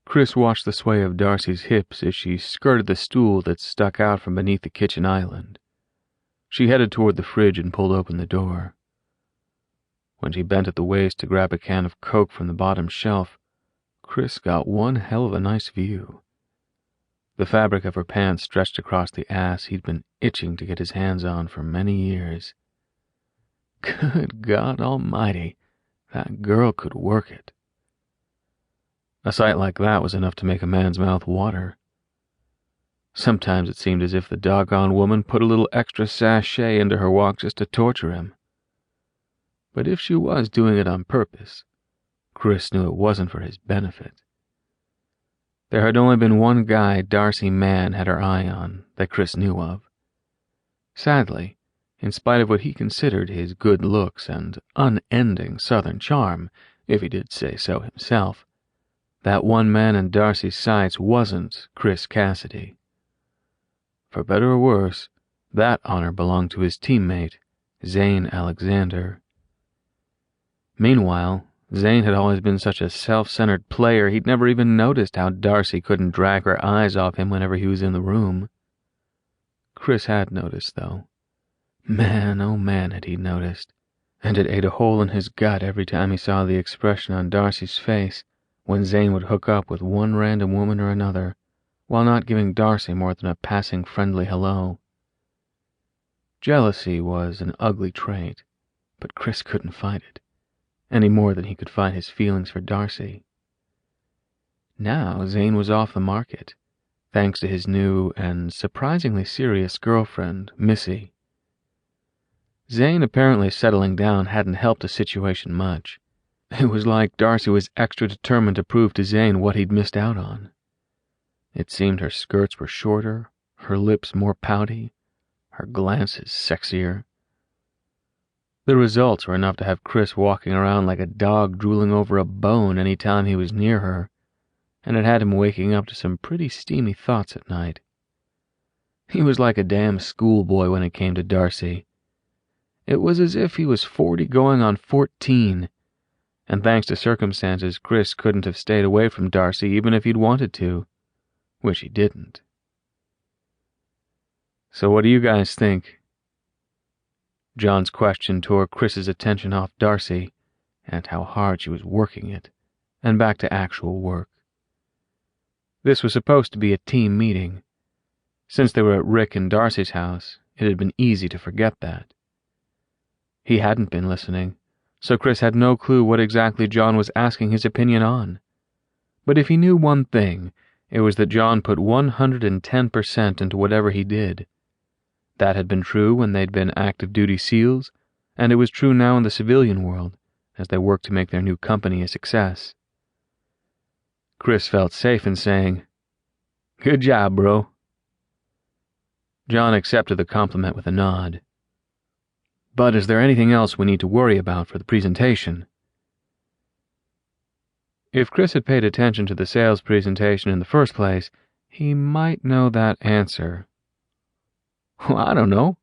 Chris watched the sway of Darci's hips as she skirted the stool that stuck out from beneath the kitchen island. She headed toward the fridge and pulled open the door. When she bent at the waist to grab a can of Coke from the bottom shelf, Chris got one hell of a nice view. The fabric of her pants stretched across the ass he'd been itching to get his hands on for many years. Good God Almighty, that girl could work it. A sight like that was enough to make a man's mouth water. Sometimes it seemed as if the doggone woman put a little extra sachet into her walk just to torture him. But if she was doing it on purpose, Chris knew it wasn't for his benefit. There had only been one guy Darci Mann had her eye on that Chris knew of. Sadly, in spite of what he considered his good looks and unending southern charm, if he did say so himself, that one man in Darci's sights wasn't Chris Cassidy. For better or worse, that honor belonged to his teammate, Zane Alexander. Meanwhile, Zane had always been such a self-centered player he'd never even noticed how Darci couldn't drag her eyes off him whenever he was in the room. Chris had noticed, though. Man, oh man, had he noticed, and it ate a hole in his gut every time he saw the expression on Darci's face when Zane would hook up with one random woman or another, while not giving Darci more than a passing friendly hello. Jealousy was an ugly trait, but Chris couldn't fight it, any more than he could fight his feelings for Darci. Now Zane was off the market, thanks to his new and surprisingly serious girlfriend, Missy. Zane apparently settling down hadn't helped the situation much. It was like Darci was extra determined to prove to Zane what he'd missed out on. It seemed her skirts were shorter, her lips more pouty, her glances sexier. The results were enough to have Chris walking around like a dog drooling over a bone any time he was near her, and it had him waking up to some pretty steamy thoughts at night. He was like a damn schoolboy when it came to Darci. It was as if he was 40 going on 14, and thanks to circumstances, Chris couldn't have stayed away from Darci even if he'd wanted to, which he didn't. So what do you guys think? John's question tore Chris's attention off Darci and how hard she was working it, and back to actual work. This was supposed to be a team meeting. Since they were at Rick and Darci's house, it had been easy to forget that. He hadn't been listening, so Chris had no clue what exactly John was asking his opinion on. But if he knew one thing, it was that John put 110% into whatever he did. That had been true when they'd been active-duty SEALs, and it was true now in the civilian world, as they worked to make their new company a success. Chris felt safe in saying, "Good job, bro." John accepted the compliment with a nod. "But is there anything else we need to worry about for the presentation?" If Chris had paid attention to the sales presentation in the first place, he might know that answer. "Well, I don't know.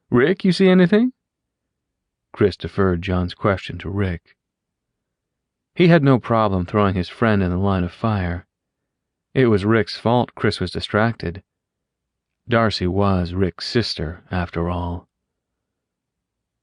Rick, you see anything?" Chris deferred John's question to Rick. He had no problem throwing his friend in the line of fire. It was Rick's fault Chris was distracted. Darci was Rick's sister, after all.